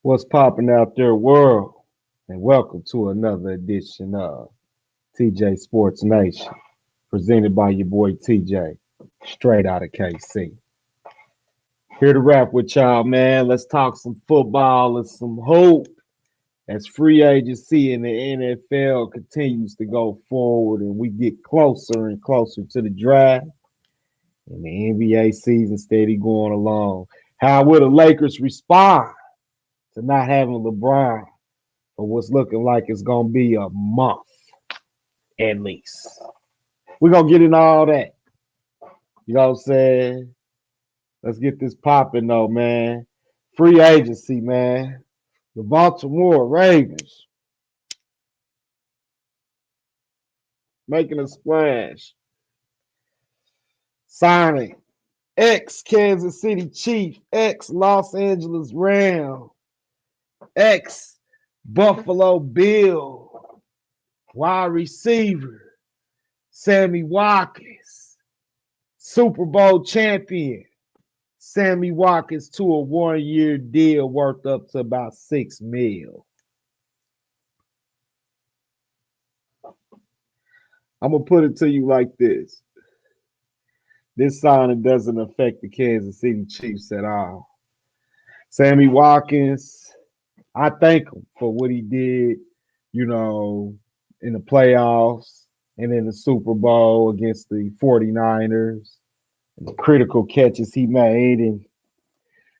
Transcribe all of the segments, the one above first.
What's popping out there, world? And welcome to another edition of TJ Sports Nation, presented by your boy TJ, straight out of KC. Here to rap with y'all, man. Let's talk some football and some hope as free agency in the NFL continues to go forward and we get closer and closer to the draft and the NBA season steady going along. How will the Lakers respond to not having LeBron for what's looking like it's gonna be a month at least? We're gonna get into all that. You know what I'm saying? Let's get this popping though, man. Free agency, man. The Baltimore Ravens making a splash, signing ex Kansas City Chief, ex Los Angeles Ram, ex Buffalo Bill, wide receiver, Sammy Watkins, Super Bowl champion, Sammy Watkins to a 1-year deal worth up to about $6 million. I'm gonna put it to you like this: this signing doesn't affect the Kansas City Chiefs at all. Sammy Watkins, I thank him for what he did, you know, in the playoffs and in the Super Bowl against the 49ers, and the critical catches he made, and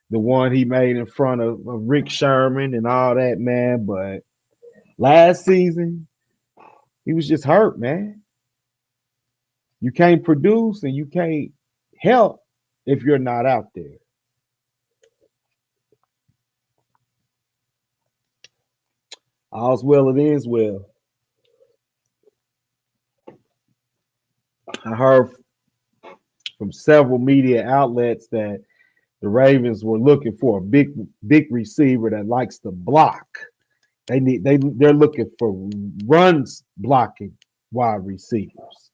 the one he made in front of Rick Sherman and all that, man. But last season, he was just hurt, man. You can't produce and you can't help if you're not out there. All's well it is well. I heard from several media outlets that the Ravens were looking for a big receiver that likes to block. They're looking for runs blocking wide receivers.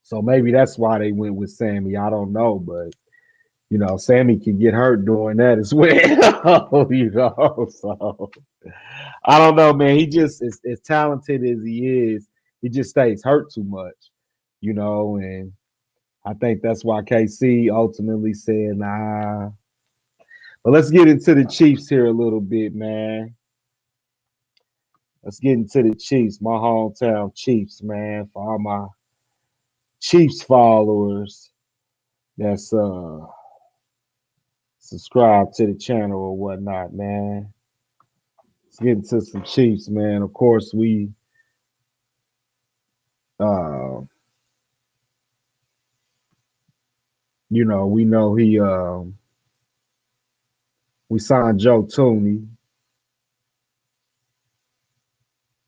So maybe that's why they went with Sammy. I don't know, but Sammy can get hurt doing that as well. So I don't know, man. He just as talented as he is, he just stays hurt too much, and I think that's why KC ultimately said, nah. But let's get into the Chiefs here a little bit, man. Let's get into the Chiefs, my hometown Chiefs, man. For all my Chiefs followers that's subscribe to the channel or whatnot, man. Let's get into some Chiefs, man. Of course, uh we know we signed Joe Tooney,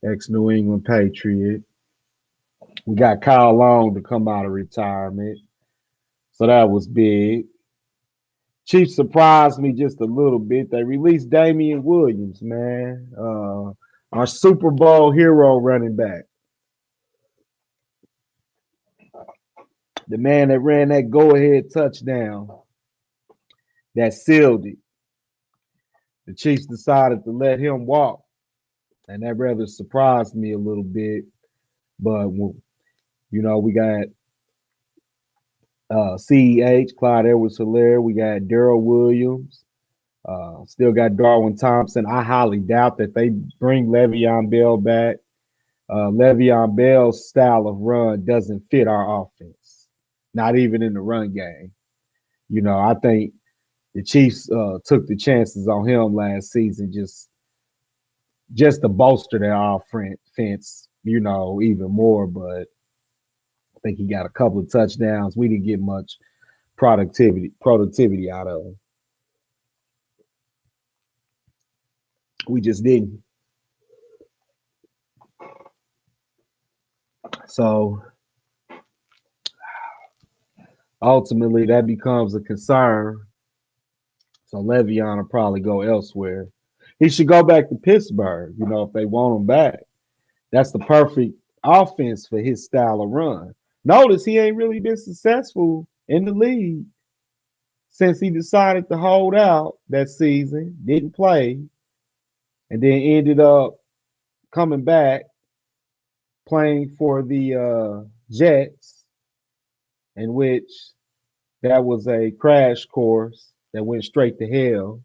ex New England Patriot. We got Kyle Long to come out of retirement. So that was big. Chiefs surprised me just a little bit. They released Damian Williams, man. Our Super Bowl hero running back. The man that ran that go-ahead touchdown that sealed it. The Chiefs decided to let him walk. And that rather surprised me a little bit. But, we got CEH, Clyde Edwards-Helaire. We got Daryl Williams. Still got Darwin Thompson. I highly doubt that they bring Le'Veon Bell back. Le'Veon Bell's style of run doesn't fit our offense, not even in the run game. I think the Chiefs took the chances on him last season just to bolster their offense, even more. But I think he got a couple of touchdowns. We didn't get much productivity out of him. We just didn't. So ultimately, that becomes a concern. So Le'Veon will probably go elsewhere. He should go back to Pittsburgh, if they want him back. That's the perfect offense for his style of run. Notice he ain't really been successful in the league since he decided to hold out that season, didn't play, and then ended up coming back playing for the Jets, in which that was a crash course that went straight to hell.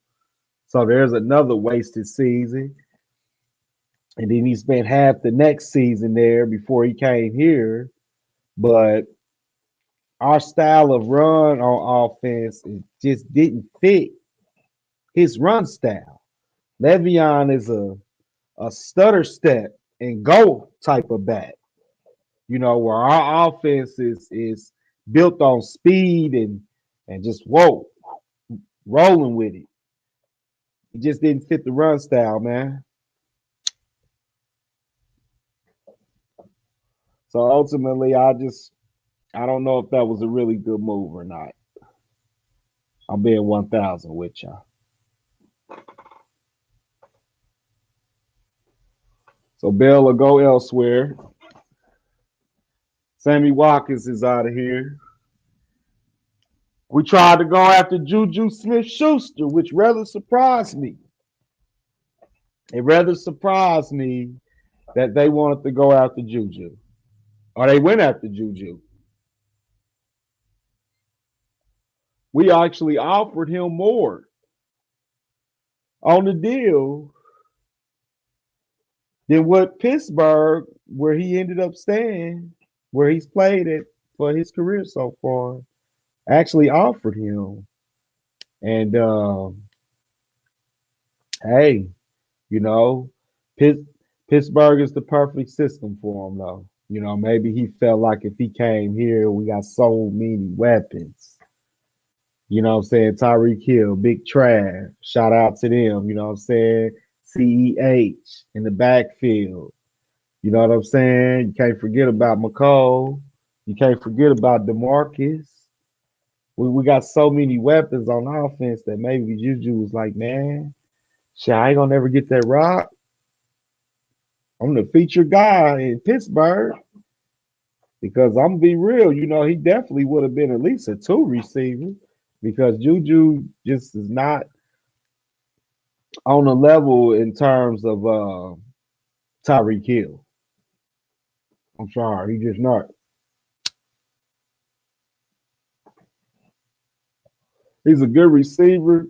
So there's another wasted season. And then he spent half the next season there before he came here. But our style of run on offense, it just didn't fit his run style. Le'Veon is a stutter step and go type of back. Where our offense is built on speed and just rolling with it. It just didn't fit the run style, man. So ultimately, I don't know if that was a really good move or not. I'm being 1,000 with y'all. So Bell will go elsewhere. Sammy Watkins is out of here. We tried to go after Juju Smith-Schuster, which rather surprised me. It rather surprised me that they wanted to go after Juju. Or they went after Juju. We actually offered him more on the deal than what Pittsburgh, where he ended up staying, where he's played it for his career so far, actually offered him. And hey, you know, Pitt, Pittsburgh is the perfect system for him, though. Maybe he felt like if he came here, we got so many weapons. You know what I'm saying? Tyreek Hill, Big Trav, shout out to them. You know what I'm saying? CEH in the backfield. You know what I'm saying? You can't forget about McCall. You can't forget about DeMarcus. We got so many weapons on offense that maybe Juju was like, man, shit, I ain't gonna never get that rock. I'm the featured guy in Pittsburgh because I'm gonna be real. He definitely would have been at least a two receiver because Juju just is not on a level in terms of Tyreek Hill. I'm sorry, he just not. He's a good receiver,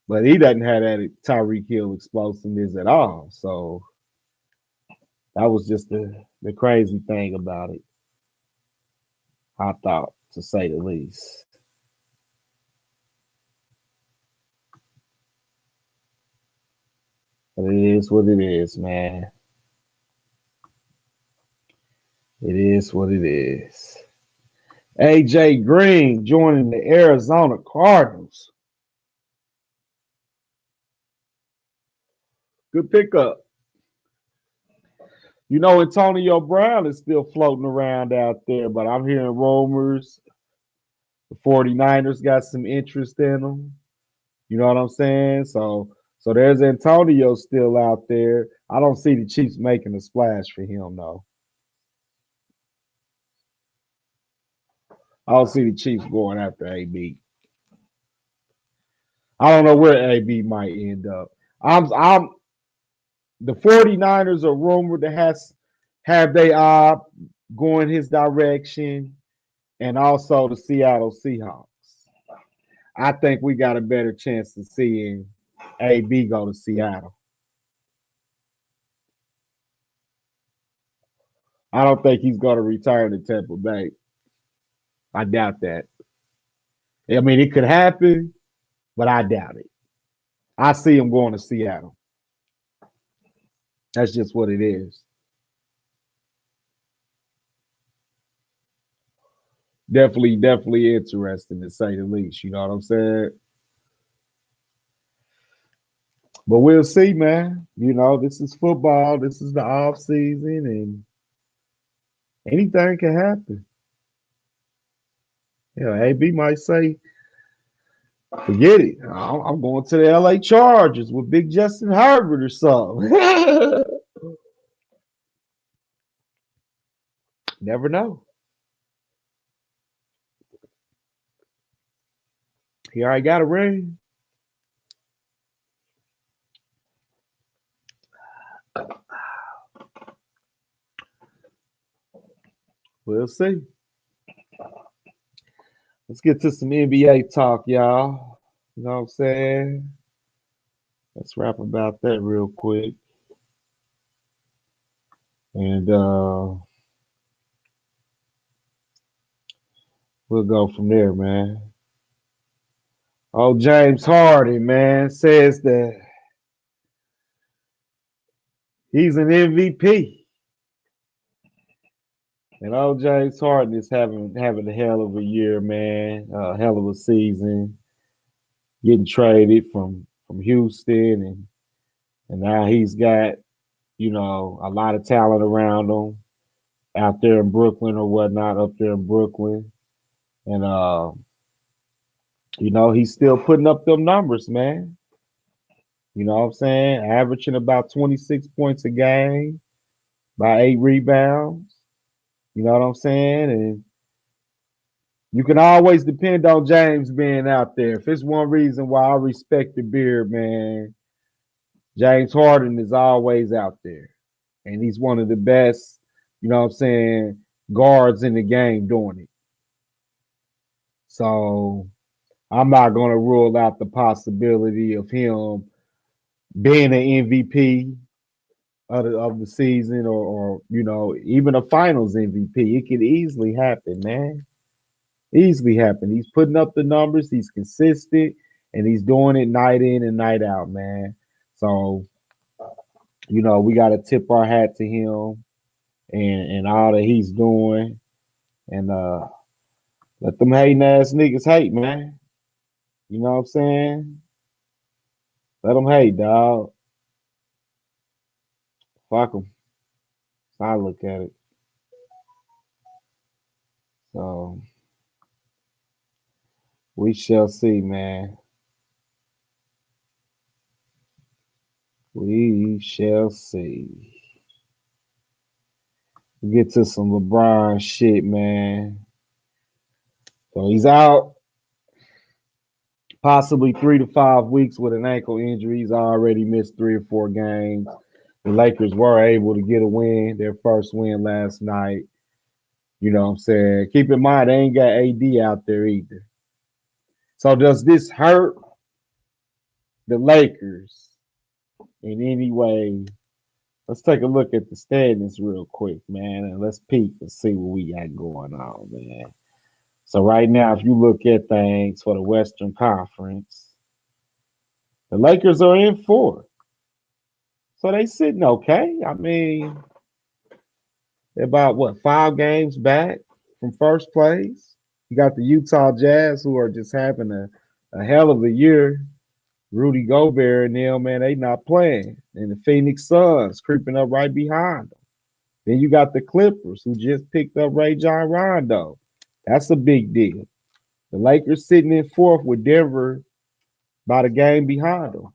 but he doesn't have that Tyreek Hill explosiveness at all. So that was just the crazy thing about it. I thought, to say the least. But it is what it is, man. It is what it is. AJ Green joining the Arizona Cardinals. Good pickup. Antonio Brown is still floating around out there, but I'm hearing rumors. The 49ers got some interest in him. You know what I'm saying? So there's Antonio still out there. I don't see the Chiefs making a splash for him, though. I don't see the Chiefs going after AB. I don't know where AB might end up. I'm the 49ers are rumored to have they going his direction, and also the Seattle Seahawks. I think we got a better chance of seeing AB go to Seattle. I don't think he's going to return to Tampa Bay. I doubt that. I mean, it could happen, but I doubt it. I see him going to Seattle. That's just what it is. Definitely interesting to say the least. You know what I'm saying? But we'll see, man. This is football. This is the off season, and anything can happen. Yeah, AB might say, "Forget it. I'm going to the LA Chargers with Big Justin Herbert or something." Never know. He already got a ring. We'll see. Let's get to some NBA talk, y'all. You know what I'm saying? Let's rap about that real quick. And we'll go from there, man. Oh, James Harden, man, says that he's an MVP. And old James Harden is having a hell of a year, man. A hell of a season. Getting traded from Houston and now he's got, a lot of talent around him out there in Brooklyn or whatnot, up there in Brooklyn. And he's still putting up them numbers, man. You know what I'm saying? Averaging about 26 points a game, by 8 rebounds. You know what I'm saying? And you can always depend on James being out there. If it's one reason why I respect the beard, man, James Harden is always out there. And he's one of the best, guards in the game doing it. So I'm not going to rule out the possibility of him being an MVP of the season or even a finals MVP. It could easily happen, man. Easily happen. He's putting up the numbers, he's consistent, and he's doing it night in and night out, man. So, we got to tip our hat to him and all that he's doing. And let them hating ass niggas hate, man. You know what I'm saying? Let them hate, dog. Fuck them. I look at it. So we shall see, man. We shall see. We get to some LeBron shit, man. So he's out possibly 3 to 5 weeks with an ankle injury. He's already missed 3 or 4 games. The Lakers were able to get a win, their first win last night. You know what I'm saying? Keep in mind, they ain't got AD out there either. So does this hurt the Lakers in any way? Let's take a look at the standings real quick, man, and let's peek and see what we got going on, man. So right now, if you look at things for the Western Conference, the Lakers are in fourth. So they sitting okay. I mean, they're about 5 games back from first place. You got the Utah Jazz who are just having a hell of a year. Rudy Gobert and them, man, they not playing. And the Phoenix Suns creeping up right behind them. Then you got the Clippers who just picked up Rajon Rondo. That's a big deal. The Lakers sitting in fourth with Denver about a game behind them.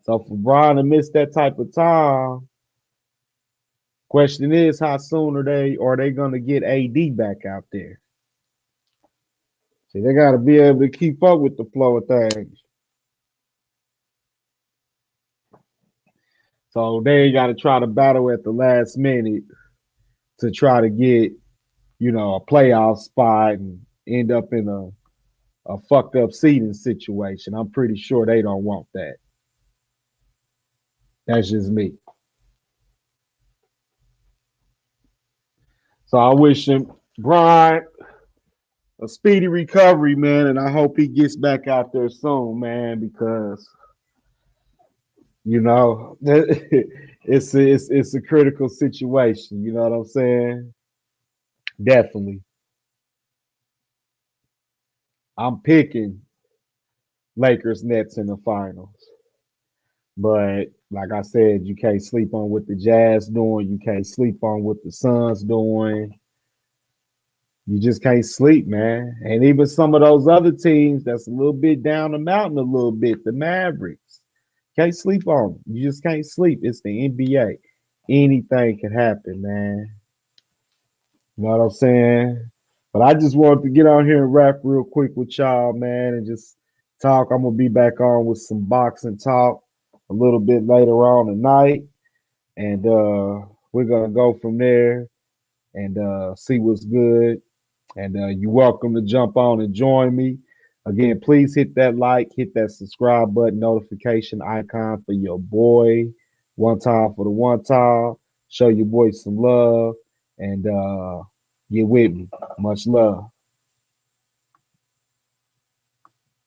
So for Bron to miss that type of time, question is how soon are they gonna get AD back out there? See, they gotta be able to keep up with the flow of things. So they gotta try to battle at the last minute to try to get, a playoff spot and end up in a fucked up seating situation. I'm pretty sure they don't want that. That's just me. So I wish him, Brian, a speedy recovery, man, and I hope he gets back out there soon, man, because it's a critical situation. You know what I'm saying? Definitely. I'm picking Lakers Nets in the finals. But like I said, you can't sleep on what the Jazz doing. You can't sleep on what the Suns doing. You just can't sleep, man. And even some of those other teams that's a little bit down the mountain a little bit, the Mavericks. Can't sleep on them. You just can't sleep. It's the NBA. Anything can happen, man. You know what I'm saying? But I just wanted to get on here and rap real quick with y'all, man, and just talk. I'm gonna be back on with some boxing talk a little bit later on tonight, and we're gonna go from there and see what's good. And you're welcome to jump on and join me. Again, please hit that like, hit that subscribe button, notification icon for your boy. One time for the one time. Show your boy some love and get with me. Much love.